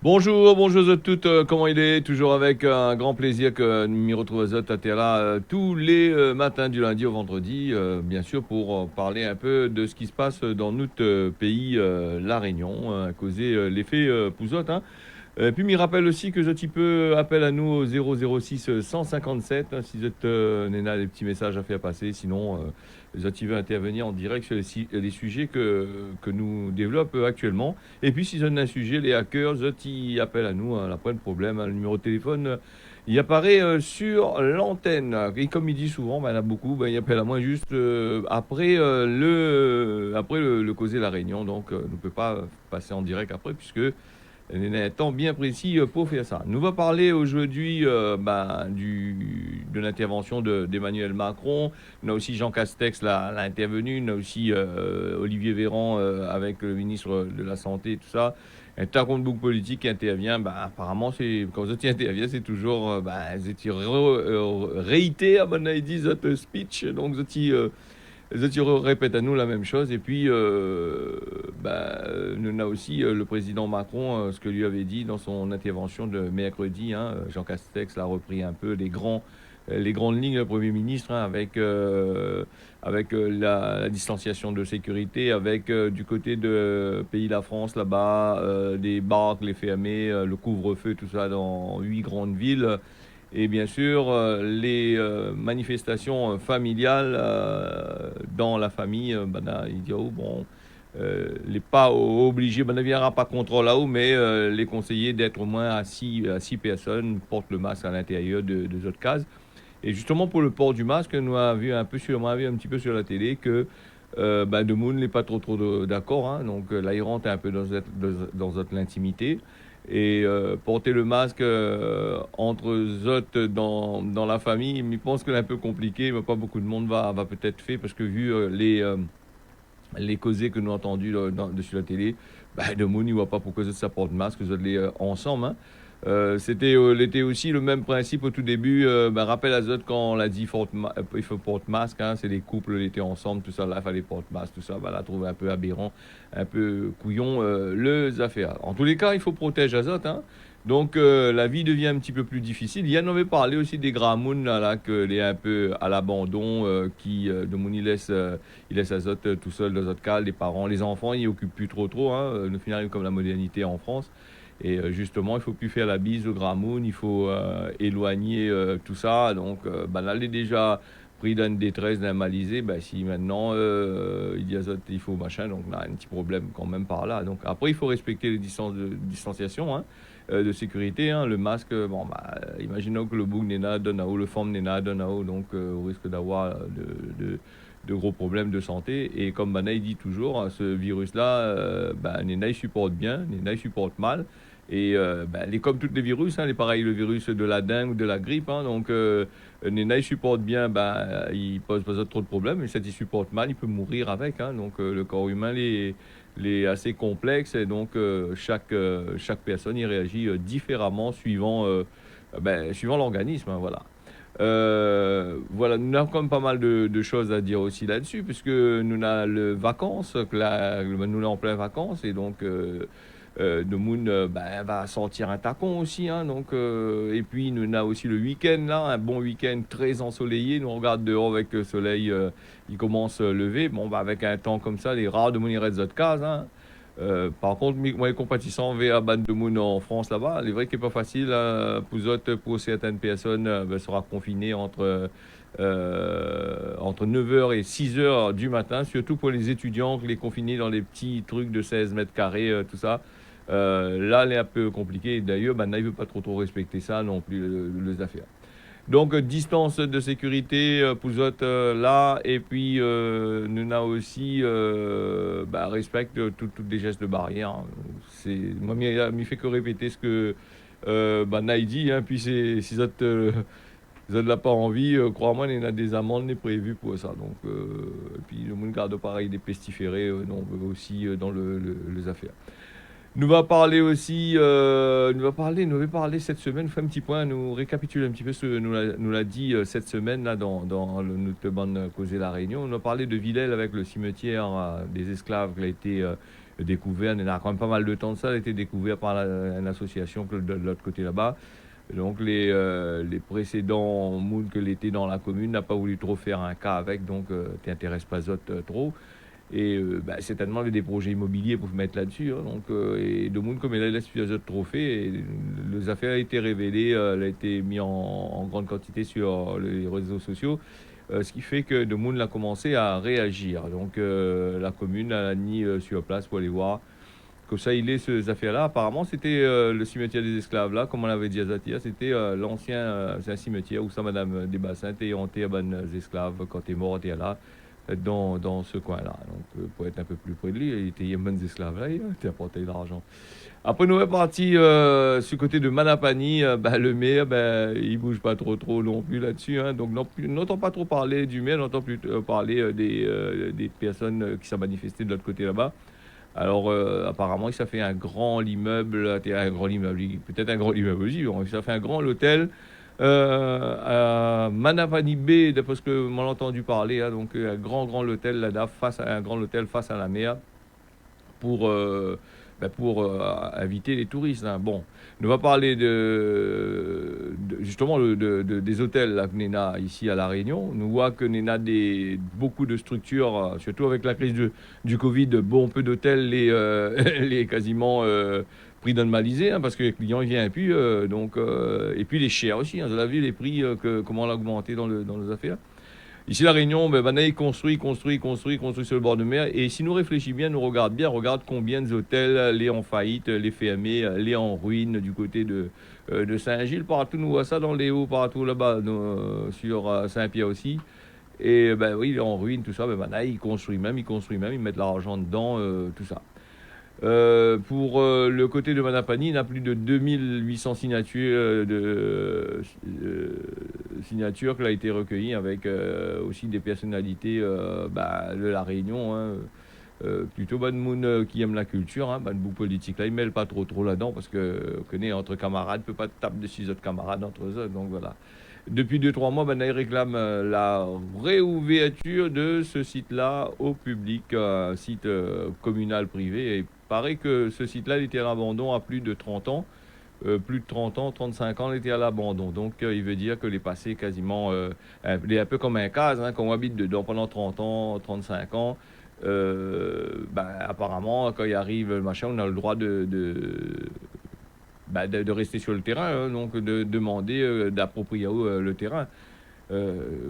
Bonjour à toutes, comment il est? Toujours avec un grand plaisir que nous m'y retrouvons à Terra tous les matins du lundi au vendredi, bien sûr pour parler un peu de ce qui se passe dans notre pays, La Réunion, causer l'effet Pouzotte, hein. Puis, m'y rappelle aussi que je peux appel à nous au 006 157, hein, si vous êtes Néna, des petits messages à faire passer. Sinon, je veux intervenir en direct sur les sujets que nous développons actuellement. Et puis, si vous avez un sujet, les hackers, je appelle à nous, hein, là, pas de problème. Hein, le numéro de téléphone, il apparaît sur l'antenne. Et comme il dit souvent, ben, il y en a beaucoup, ben, il appelle à moi juste après le causer la réunion. Donc, on ne peut pas passer en direct après, puisque un temps bien précis pour faire ça. Nous va parler aujourd'hui de l'intervention d'Emmanuel Macron. On a aussi Jean Castex l'a intervenu. On a aussi Olivier Véran avec le ministre de la Santé, tout ça. Un tas de bouc politique qui intervient. Apparemment, quand vous intervient, c'est toujours réitère, à mon avis, votre speech. Donc, les autres répètent à nous la même chose. Et puis, nous a aussi le président Macron, ce que lui avait dit dans son intervention de mercredi. Hein, Jean Castex l'a repris un peu les grandes lignes du Premier ministre, hein, avec la distanciation de sécurité, avec du côté de Pays la France, là-bas, des bars, les fermés, le couvre-feu, tout ça dans 8 grandes villes. Et bien sûr, les manifestations familiales dans la famille, il dit, oh, bon, les pas obligés, ne viendra pas contre là-haut, mais les conseillers d'être au moins à six personnes, portent le masque à l'intérieur de autres cases. Et justement, pour le port du masque, nous avons vu on a vu un petit peu sur la télé que Demoun n'est pas trop d'accord. Hein, donc là, il rentre un peu dans l'intimité. Et porter le masque entre autres dans la famille, je pense que c'est un peu compliqué, mais pas beaucoup de monde va peut-être faire, parce que vu les causées que nous avons entendues sur la télé, de monde, il ne voit pas pourquoi ça porte masque, vous allez ensemble. Hein. C'était l'été aussi le même principe au tout début. Rappel à Zot quand on l'a dit il faut porter masque, hein, c'est les couples l'été ensemble, tout ça, là, il fallait porter masque, tout ça, la trouver un peu aberrant, un peu couillon, les affaires. En tous les cas, il faut protéger Azot, hein. Donc la vie devient un petit peu plus difficile. Yann avait parlé aussi des Gramoun, là qu'elle est un peu à l'abandon, de Moon, il laisse Azot tout seul dans Azot cas, les parents, les enfants, ils occupent plus trop, hein, le final comme la modernité en France. Et justement, il ne faut plus faire la bise au Gramoun, il faut éloigner tout ça. Donc là, elle est déjà pris d'une détresse, d'un malaisé. Si maintenant il dit à Zot, il faut machin, donc là, un petit problème quand même par là. Donc après, il faut respecter les distanciations, hein, de sécurité. Hein. Le masque, imaginons que le bouc n'est donne à haut, le forme n'est donne à haut, donc au risque d'avoir de gros problèmes de santé. Et comme Banaï dit toujours, hein, ce virus-là, Nena il supporte bien, Nena il supporte mal. Et comme tous les virus, hein, les pareil, le virus de la dengue ou de la grippe, hein, donc Nena il supporte bien, il pose pas trop de problèmes, mais si il supporte mal, il peut mourir avec. Hein, donc le corps humain est assez complexe, et donc chaque personne y réagit différemment suivant l'organisme. Hein, voilà. Voilà, nous avons quand même pas mal de choses à dire aussi là-dessus, puisque nous avons les vacances, nous sommes en plein vacances, et donc de Moon va sortir un tacon aussi. Hein, donc, et puis nous avons aussi le week-end, là, un bon week-end très ensoleillé. Nous on regarde dehors avec le soleil, il commence à lever. Bon, avec un temps comme ça, les rares de Moon, il reste d'autres cases. Hein. Par contre, moi, les compatissants vers Ban de Moon en France, là-bas, c'est vrai qu'il n'est pas facile. Pour certaines personnes, sera confiné entre 9h et 6h du matin, surtout pour les étudiants, les confinés dans les petits trucs de 16 mètres carrés, tout ça. Là, elle est un peu compliquée. D'ailleurs, il ne veut pas trop respecter ça non plus, les affaires. Donc, distance de sécurité, Pouzotte là, et puis nous avons aussi respecte tous les gestes de barrière. Hein. Moi, il ne fait que répéter ce que Naï dit, hein, puis si vous n'avez pas envie, crois-moi, il y a des amendes prévues pour ça. Donc, et puis le monde garde pareil des pestiférés, aussi dans les affaires. Nous va parler aussi, nous va parler cette semaine, fait un petit point, nous récapituler un petit peu ce que nous l'a dit cette semaine là dans notre bande causée la Réunion. On a parlé de Villèle avec le cimetière des esclaves qui a été découvert, il y a quand même pas mal de temps de ça, elle a été découvert par une association de l'autre côté là-bas. Donc les précédents Moon que l'été dans la commune n'a pas voulu trop faire un cas avec, donc t'intéresses pas trop. Et certainement il y a des projets immobiliers pour se mettre là-dessus. Hein, donc, et de Moon, comme elle laisse plusieurs trophées, et les affaires a été révélées, elle a été mise en grande quantité sur les réseaux sociaux. Ce qui fait que De Moon a commencé à réagir. Donc la commune a mis sur place pour aller voir que ça il est ces affaires-là. Apparemment, c'était le cimetière des esclaves là, comme on l'avait dit à Zatia, c'était l'ancien, c'est un cimetière où ça Madame Desbassins était hanté à bonnes esclaves quand elle est morte et là dans ce coin-là. Donc pour être un peu plus près de lui, il était un bonnes esclaves là, il était apporté de l'argent. Après, nous sommes partis sur le côté de Manapani. Le maire, il bouge pas trop non plus là-dessus. Hein, donc, n'entend pas trop parler du maire, n'entend plus parler des personnes qui sont manifestées de l'autre côté là-bas. Alors, apparemment, ça fait un grand immeuble, peut-être un grand immeuble aussi, ça fait un grand hôtel à Manapani B, d'après ce que m'en entendu parler. Hein, donc, un grand hôtel là-bas, un grand hôtel face à la mer pour inviter les touristes. Hein. Bon, on va parler justement des hôtels là, que Nena ici à La Réunion. Nous voit que Nena beaucoup de structures, surtout avec la crise du Covid, bon peu d'hôtels les quasiment prix normalisés, hein, parce que les clients ne viennent plus. Et puis les chers aussi. Hein, vous avez vu les prix, comment on a augmenté dans les affaires. Ici, La Réunion, il construit sur le bord de mer. Et si nous réfléchissons bien, nous regarde combien d'hôtels les en faillite, les fermés, les en ruine du côté de Saint-Gilles. Partout, nous voit ça dans les hauts, partout là-bas, sur Saint-Pierre aussi. Et oui, il est en ruine, tout ça. Ils construisent même, ils mettent l'argent dedans, tout ça. Pour le côté de Manapani, il y a plus de 2800 signatures signatures qui ont été recueillies avec aussi des personnalités de La Réunion, hein, plutôt bonne monde qui aime la culture, hein, bonne bout politique là, ils ne mêlent pas trop là-dedans parce que connaît entre camarades, peut pas taper de 6 autres camarades entre eux, donc voilà. Depuis 2-3 mois, ils réclament la réouverture de ce site-là au public, site communal privé. Et il paraît que ce site-là, il était à l'abandon à plus de 30 ans. Plus de 30 ans, 35 ans, il était à l'abandon. Donc, il veut dire que les passés quasiment... il est un peu comme un case, hein, quand on habite dedans pendant 30 ans, 35 ans. Apparemment, quand il arrive le machin, on a le droit de rester sur le terrain, hein, donc de demander d'approprier le terrain.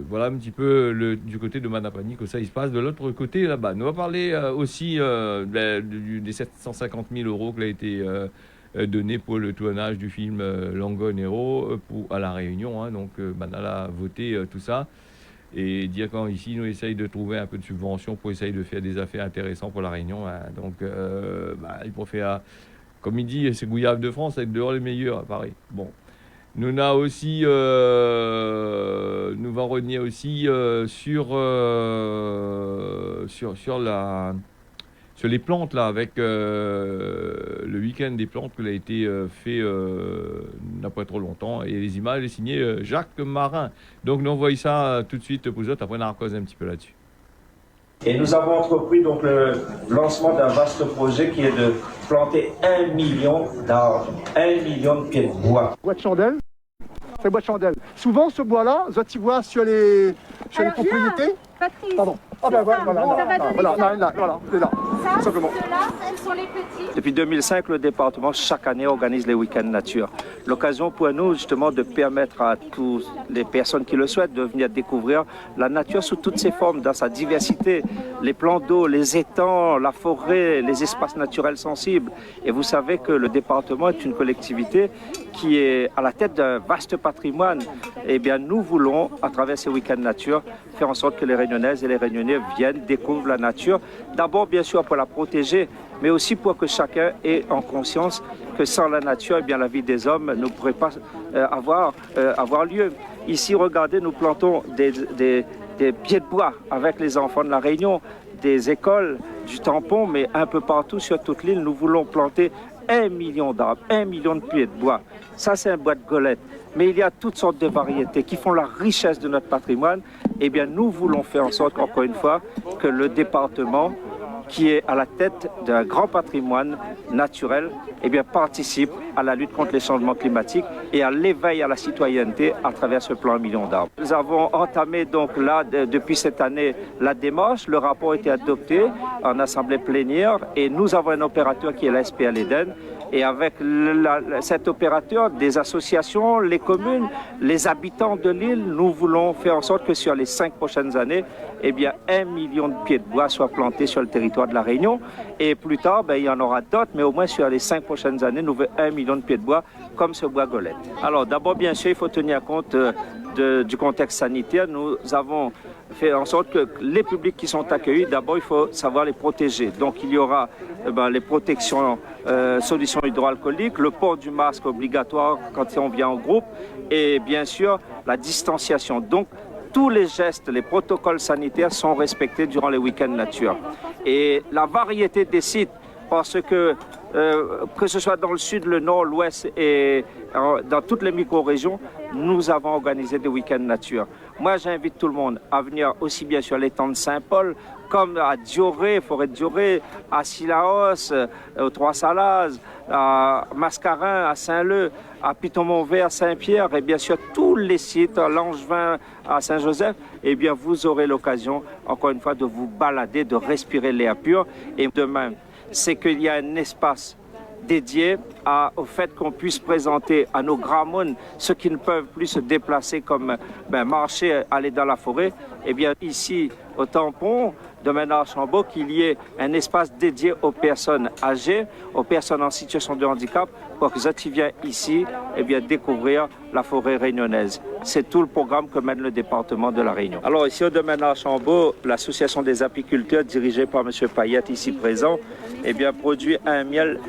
Voilà un petit peu du côté de Manapani que ça il se passe de l'autre côté là-bas. Nous allons parler aussi des 750 000 euros qui a été donné pour le tournage du film Langonero à La Réunion. Hein, donc Manal a voté tout ça et dire qu'ici nous essayons de trouver un peu de subvention pour essayer de faire des affaires intéressantes pour La Réunion. Hein. Donc il faut faire... Comme il dit, c'est Gouillave de France, avec dehors les meilleurs, pareil. Bon. Nous a aussi, nous va revenir aussi sur les plantes là, avec le week-end des plantes qui a été fait n'a pas trop longtemps. Et les images est signé Jacques Marin. Donc nous envoyons ça tout de suite pour vous autres. Après on a causé un petit peu là-dessus. Et nous avons entrepris donc le lancement d'un vaste projet qui est de planter 1 million d'arbres, 1 million de pieds de bois. Bois de chandelle, c'est bois de chandelle. Souvent ce bois-là, vous voyez sur les propriétés. Patrice, pardon. Voilà, c'est là. Ça, simplement. Ceux-là, ce sont les petits. Depuis 2005, le département, chaque année, organise les week-ends nature. L'occasion pour nous, justement, de permettre à toutes les personnes qui le souhaitent de venir découvrir la nature sous toutes ses formes, dans sa diversité. Les plans d'eau, les étangs, la forêt, les espaces naturels sensibles. Et vous savez que le département est une collectivité qui est à la tête d'un vaste patrimoine. Eh bien, nous voulons, à travers ces week-ends nature, faire en sorte que les Réunionnaises et les Réunionnais viennent, découvrent la nature. D'abord, bien sûr, pour la protéger, mais aussi pour que chacun ait en conscience que sans la nature, eh bien, la vie des hommes ne pourrait pas avoir lieu. Ici, regardez, nous plantons des pieds de bois avec les enfants de la Réunion, des écoles, du tampon, mais un peu partout sur toute l'île, nous voulons planter 1 million d'arbres, 1 million de pieds de bois. Ça, c'est un bois de golette. Mais il y a toutes sortes de variétés qui font la richesse de notre patrimoine. Eh bien, nous voulons faire en sorte, encore une fois, que le département qui est à la tête d'un grand patrimoine naturel, eh bien, participe à la lutte contre les changements climatiques et à l'éveil à la citoyenneté à travers ce plan 1 million d'arbres. Nous avons entamé donc là, depuis cette année, la démarche. Le rapport a été adopté en assemblée plénière et nous avons un opérateur qui est la SPL Eden. Et avec cet opérateur, des associations, les communes, les habitants de l'île, nous voulons faire en sorte que sur les 5 prochaines années, eh bien, 1 million de pieds de bois soient plantés sur le territoire de la Réunion. Et plus tard, il y en aura d'autres, mais au moins sur les 5 prochaines années, nous voulons 1 million de pieds de bois comme ce bois golette. Alors d'abord, bien sûr, il faut tenir compte du contexte sanitaire. Nous avons fait en sorte que les publics qui sont accueillis, d'abord, il faut savoir les protéger. Donc il y aura les protections, solutions hydroalcooliques, le port du masque obligatoire quand on vient en groupe et bien sûr la distanciation. Donc tous les gestes, les protocoles sanitaires sont respectés durant les week-ends nature. Et la variété des sites, parce que ce soit dans le sud, le nord, l'ouest et dans toutes les micro-régions, nous avons organisé des week-ends nature. Moi, j'invite tout le monde à venir aussi bien sur l'étang de Saint-Paul, comme à Dioré, forêt de Dioré, à Sillaos, aux Trois-Salazes, à Mascarin, à Saint-Leu, à Piton-Montvert, à Saint-Pierre, et bien sûr tous les sites, à Langevin, à Saint-Joseph, eh bien vous aurez l'occasion, encore une fois, de vous balader, de respirer l'air pur. Et demain, c'est qu'il y a un espace dédié au fait qu'on puisse présenter à nos grands mônes, ceux qui ne peuvent plus se déplacer comme marcher, aller dans la forêt, eh bien ici au tampon de Ménard-Chambaud, qu'il y ait un espace dédié aux personnes âgées, aux personnes en situation de handicap, pour que qui viennent ici eh bien, découvrir la forêt réunionnaise. C'est tout le programme que mène le département de la Réunion. Alors ici au domaine Ménard-Chambaud, l'association des apiculteurs dirigée par M. Payette ici présent, eh bien, produit un miel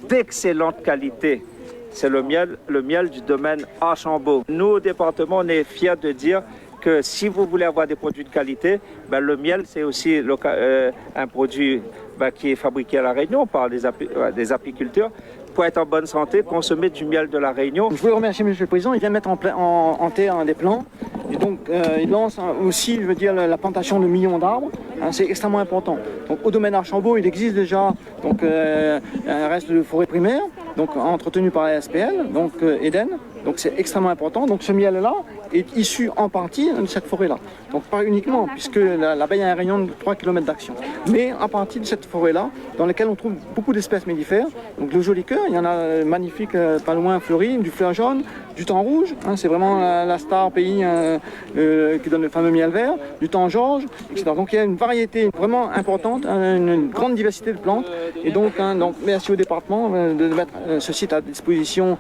d'excellente qualité. C'est le miel du domaine Archambault. Nous au département, on est fiers de dire que si vous voulez avoir des produits de qualité, le miel c'est aussi un produit qui est fabriqué à la Réunion par des apiculteurs. Pour être en bonne santé, consommer du miel de la Réunion. Je voulais remercier M. le Président, il vient mettre en terre des plans. Et donc il lance aussi, je veux dire, la plantation de millions d'arbres. C'est extrêmement important. Donc au domaine Archambault, il existe déjà un reste de forêt primaire, donc entretenu par la SPL, donc Eden. Donc c'est extrêmement important. Donc ce miel-là est issu en partie de cette forêt-là. Donc pas uniquement, puisque l'abeille a un rayon de 3 km d'action, mais en partie de cette forêt-là, dans laquelle on trouve beaucoup d'espèces mellifères. Donc le joli cœur, il y en a magnifique pas loin Fleury, du fleur jaune, du thym rouge, c'est vraiment la star pays qui donne le fameux miel vert, du thym Georges, etc. Donc il y a une variété vraiment importante, une grande diversité de plantes. Et donc merci au département de mettre ce site à disposition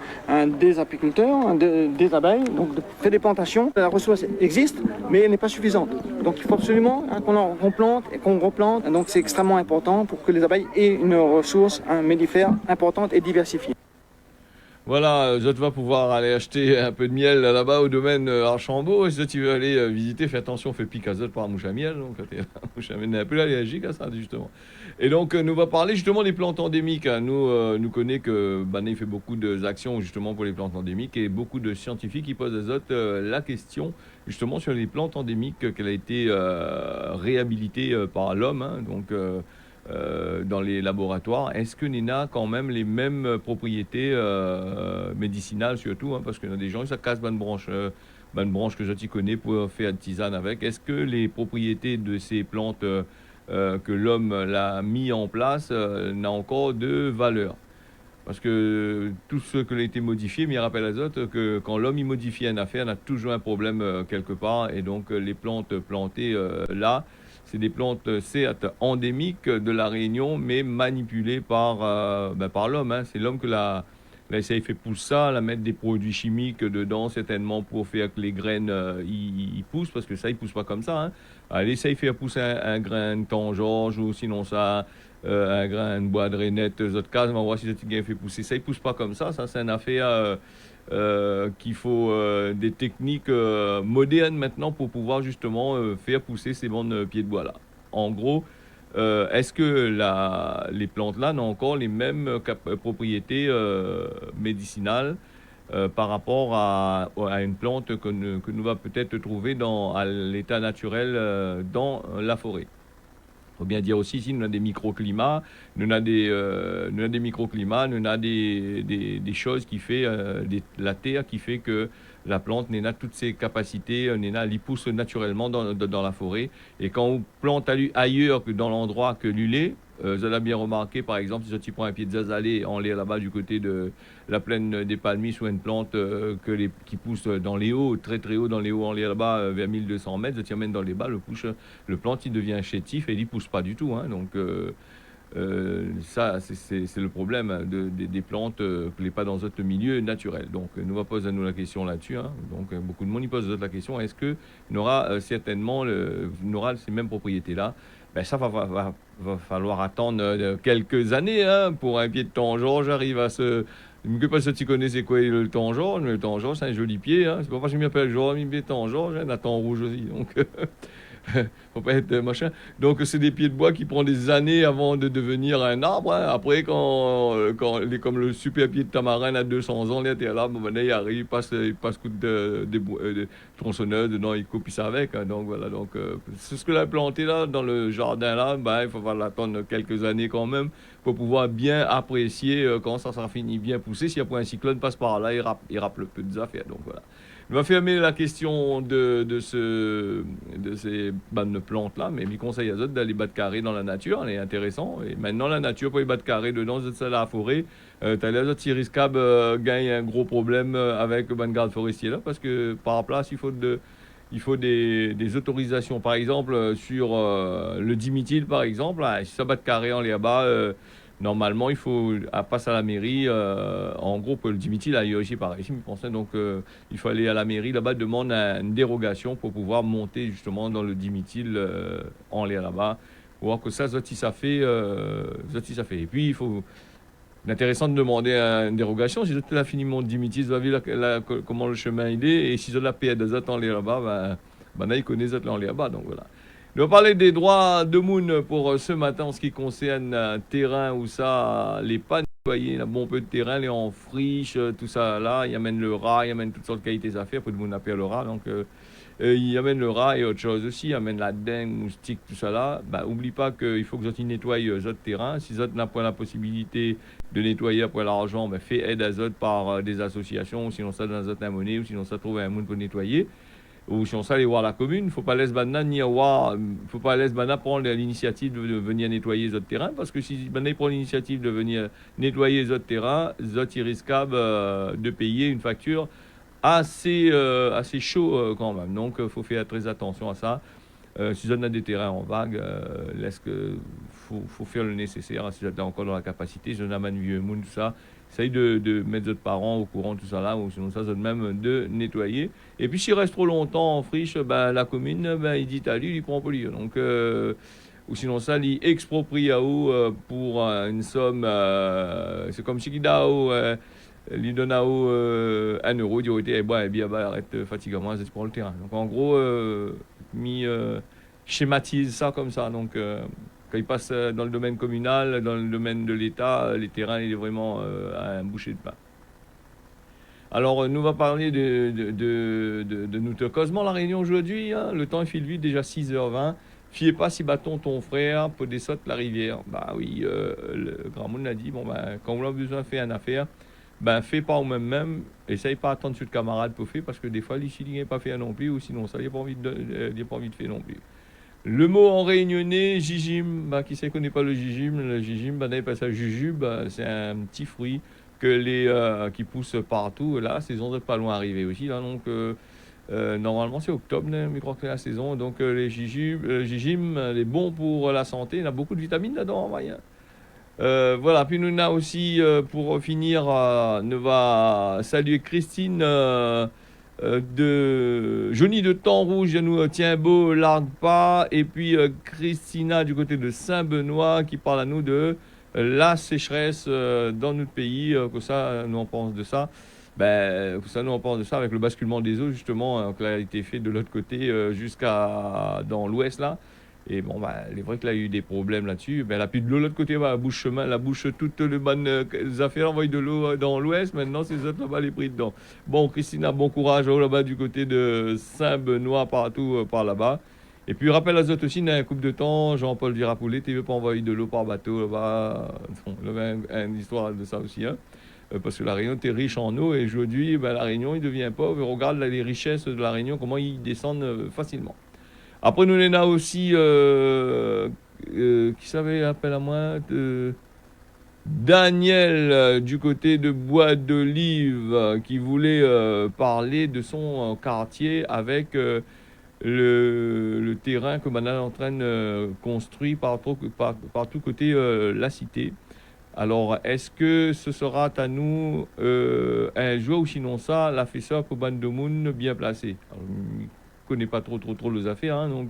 des apiculteurs, des abeilles, donc de faire des plantations. La ressource existe, mais elle n'est pas suffisante. Donc il faut absolument qu'on plante et qu'on replante. Donc c'est extrêmement important pour que les abeilles aient une ressource mellifère importante et diversifiée. Voilà, je vais pouvoir aller acheter un peu de miel là-bas au domaine Archambault. Et si tu veux aller visiter, fais attention, fais pique azote par la mouche à miel. Donc, la mouche à miel est un peu allergique à ça, justement. Et donc, nous va parler justement des plantes endémiques. Nous connaissons que Bané fait beaucoup d'actions justement pour les plantes endémiques et beaucoup de scientifiques qui posent la question justement sur les plantes endémiques qu'elle a été réhabilitée par l'homme. Dans les laboratoires, est-ce que Nina a quand même les mêmes propriétés médicinales surtout, parce qu'il y a des gens, ça casse bonne branche que je t'y connais pour faire de tisane avec. Est-ce que les propriétés de ces plantes que l'homme l'a mis en place n'a encore de valeur? Parce que tout ce qui a été modifié, mais il rappelle azote que quand l'homme y modifie une affaire, on a toujours un problème quelque part. Et donc les plantes plantées là, c'est des plantes certes endémiques de la Réunion, mais manipulées par l'homme. C'est l'homme que l'a essayé fait pousser ça, la mettre des produits chimiques dedans, certainement pour faire que les graines y poussent, parce que ça, il ne pousse pas comme ça. Elle essaye de faire pousser un grain de thym Georges, ou sinon ça, un grain de bois de rainette, autres cases, on va voir si ce petit grain fait pousser. Ça, il ne pousse pas comme ça. Ça, c'est une affaire qu'il faut des techniques modernes maintenant pour pouvoir justement faire pousser ces bons pieds de bois là. En gros, est-ce que les plantes là n'ont encore les mêmes propriétés médicinales par rapport à une plante que nous va peut-être trouver à l'état naturel dans la forêt? faut bien dire aussi, ici, nous avons des microclimats, nous avons des microclimats, nous avons des choses qui fait, la terre qui fait que la plante n'a toutes ses capacités, elle pousse naturellement dans la forêt. Et quand on plante ailleurs que dans l'endroit que l'ulé, vous avez bien remarqué, par exemple, si tu prends un pied de zazalé en l'air là-bas du côté de la plaine des Palmiers ou une plante qui pousse dans les hauts, très très haut dans les hauts en l'air là-bas, vers 1200 mètres, tu amènes dans les bas, le plante il devient chétif et il ne pousse pas du tout. Hein. Donc ça, c'est le problème des plantes que les pas dans notre milieu naturel. Donc nous va poser à nous la question là-dessus. Hein. Donc beaucoup de monde y pose la question, est-ce que n'aura certainement n'aura ces mêmes propriétés-là? Ben ça va falloir attendre quelques années hein, pour un pied de tangent. J'arrive à se... Je ne sais pas si tu connais c'est quoi le tangent, mais le tangent c'est un joli pied. Hein. C'est pas parce que je m'appelle Jean, mais pied de tangent, j'ai un attend rouge aussi. Donc, faut pas être machin. Donc, c'est des pieds de bois qui prennent des années avant de devenir un arbre. Hein. Après, comme le super pied de tamarin à 200 ans, là, t'es là, bon, ben, il arrive, il passe coup de tronçonneuse dedans, il coupe ça avec. Hein. Donc, voilà. Donc, c'est ce que l'a planté là, dans le jardin là, ben, il faut falloir attendre quelques années quand même pour pouvoir bien apprécier quand ça sera fini, bien pousser. S'il y a un cyclone passe par là, il rappe le peu des affaires. Donc, voilà. Je vais fermer la question de ces bandes de plantes-là, mais je conseille à d'autres d'aller battre carré dans la nature, c'est intéressant. Et maintenant, la nature, pour y battre carré dedans, c'est la forêt. Tu as les autres qui risquent gagnent un gros problème avec le garde forestier là, parce que par place, il faut des autorisations. Par exemple, sur le diméthyle, par exemple, si ça bat carré en là-bas, normalement, il faut passer à la mairie. En gros, pour le diméthyle, il y a aussi pareil. Donc, il faut aller à la mairie là-bas, demander une dérogation pour pouvoir monter justement dans le diméthyle en l'air là-bas. Pour voir que ça fait. Et puis, il faut. C'est intéressant de demander une dérogation. Si tu as fini mon diméthyle, vous avez comment le chemin il est. Et si vous avez la paix des autres en l'air là-bas, là, ils connaissent les autres en l'air là-bas. Donc, voilà. On va parler des droits de Moon pour ce matin en ce qui concerne terrain où ça, les pas nettoyés, un bon peu de terrain, les en friche, tout ça là, il amène le rat, il amène toutes sortes de qualités d'affaires, pour le monde appelle le rat, donc il amène le rat et autre chose aussi, il amène la dengue, moustique, tout ça là. Bah, oublie pas qu'il faut que vous nettoyez votre terrain. Si vous n'avez pas la possibilité de nettoyer après l'argent, bah, fait aide à Zot par des associations, ou sinon ça dans un monnaie, ou sinon ça trouve un monde pour nettoyer. Ou si on s'allait voir la commune, il ne faut pas laisser prendre l'initiative de venir nettoyer les autres terrains, parce que si Banna prend l'initiative de venir nettoyer les autres terrains, ils risquent de payer une facture assez chaud quand même. Donc il faut faire très attention à ça. Si on a des terrains en vague, faut faire le nécessaire. Si on est encore dans la capacité, si on a un vieux monde, tout ça, essaye de mettre votre parents au courant, tout ça là, ou sinon ça, même de nettoyer. Et puis s'il reste trop longtemps en friche, la commune, il dit à lui, il prend pour lui. Donc, ou sinon ça, il exproprie à vous pour une somme, c'est comme si il donne à vous 1 euro, il dit, arrête, fatigue-moi, je prends le terrain. Donc en gros, schématise ça comme ça. Donc, quand il passe dans le domaine communal, dans le domaine de l'État, les terrains, il est vraiment à un boucher de pain. Alors, nous va parler de notre causement la réunion aujourd'hui. Hein. Le temps il file vite, déjà 6h20. Fiez pas si bâton ton frère pour descendre la rivière. Bah oui, le grand monde a dit, quand vous avez besoin de faire une affaire, fais pas au même. Essaye pas d'attendre sur le camarade pour faire, parce que des fois, l'ici, il n'est pas fait non plus, ou sinon, ça, il n'a pas envie de faire non plus. Le mot en réunionnais, jijim, qui ne connaît pas le jijim, on appelle ça jujube, c'est un petit fruit qui pousse partout. Là, la saison n'est pas loin d'arriver aussi. Là, donc, normalement, c'est octobre, je crois que c'est la saison. Donc, les jijim, les bons pour la santé, il y a beaucoup de vitamines là-dedans. Voilà, puis nous avons aussi, pour finir, nous va saluer Christine de Johnny de Temps Rouge, nous tient beau, largue pas, et puis Christina du côté de Saint-Benoît qui parle à nous de la sécheresse dans notre pays, que ça nous on pense de ça. Ça nous on pense de ça avec le basculement des eaux justement qui a été fait de l'autre côté jusqu'à dans l'ouest là. Et bon, il est vrai que là, il y a eu des problèmes là-dessus. La pluie de l'eau, de l'autre côté, la bouche toutes les bonnes affaires, envoie de l'eau dans l'ouest. Maintenant, c'est autres là-bas, les pris dedans. Bon, Christina, bon courage là-bas du côté de Saint-Benoît, partout par là-bas. Et puis, rappel à Zot aussi, dans un couple de temps, Jean-Paul Virapoulet, tu veux pas envoyer de l'eau par bateau là-bas. Il y avait une histoire de ça aussi, hein. Parce que la Réunion était riche en eau et aujourd'hui, ben, la Réunion, il devient pauvre. Et regarde là, les richesses de la Réunion, comment ils descendent facilement. Après, nous, on a aussi, qui savait, appel à moi, Daniel du côté de Bois d'Olive qui voulait parler de son quartier avec le terrain que Manal est en train de construire partout côté la cité. Alors, est-ce que ce sera à nous un jour ou sinon ça, la fait ça pour Ban de Moun bien placé? Alors, je ne connais pas trop les affaires, hein, donc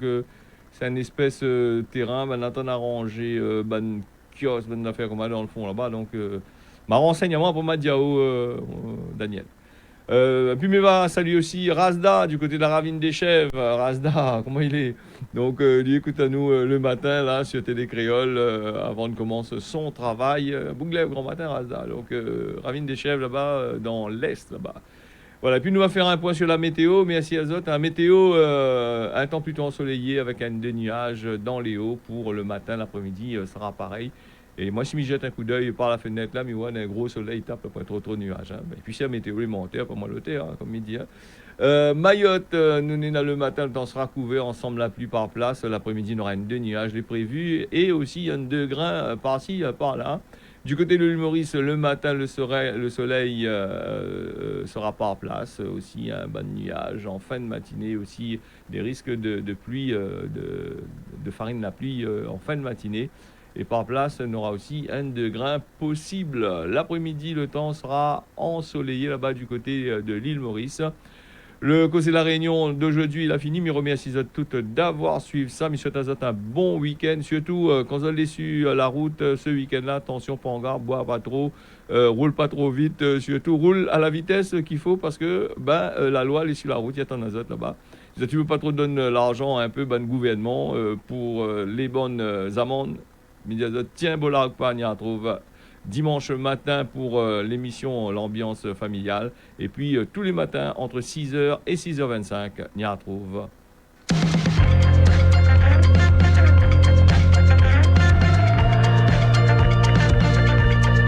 c'est un espèce terrain, ben on a arrangé ban kiosque, ban affaires comme ça dans le fond là-bas, donc ma renseignement pour Madiao, Daniel. Puis mais va saluer aussi Razda du côté de la ravine des Chèvres. Razda, comment il est? Donc lui écoute à nous le matin là sur Télé Créole avant de commencer son travail. Bouglais grand matin Razda. Donc ravine des Chèvres là-bas dans l'est là-bas. Voilà, puis nous va faire un point sur la météo, merci Azote. Un météo, un temps plutôt ensoleillé avec un des nuages dans les hauts pour le matin, l'après-midi sera pareil. Et moi, si je jette un coup d'œil par la fenêtre là, mais ouais, un gros soleil tape après trop de nuages. Hein. Et puis c'est la météo élémentaire, pas moi le terre, hein, comme midi. Hein. Mayotte, nous sommes là le matin, le temps sera couvert, ensemble la pluie par place. L'après-midi, on aura une deux nuages, les prévus. Et aussi, il y a un 2 grains par-ci, par-là. Du côté de l'île Maurice, le matin, le soleil sera par place. Aussi, un bas de nuages. En fin de matinée, aussi, des risques de pluie, de farine de la pluie en fin de matinée. Et par place, on aura aussi un 2 grains possible. L'après-midi, le temps sera ensoleillé là-bas du côté de l'île Maurice. Le Cause de la Réunion d'aujourd'hui, il a fini. Mais remercie à toutes d'avoir suivi ça. Mais souhaite à vous un bon week-end. Surtout, quand vous allez sur la route ce week-end-là, attention, pas en garde, bois pas trop, roule pas trop vite. Surtout, roule à la vitesse qu'il faut parce que la loi, elle est sur la route, il y a ton azote là-bas. Si tu veux pas trop donner l'argent à un peu, le gouvernement, pour les bonnes amendes. Mediazot, tiens, Bolarc, pas, on retrouve dimanche matin pour l'émission L'ambiance familiale. Et puis tous les matins entre 6h et 6h25, on retrouve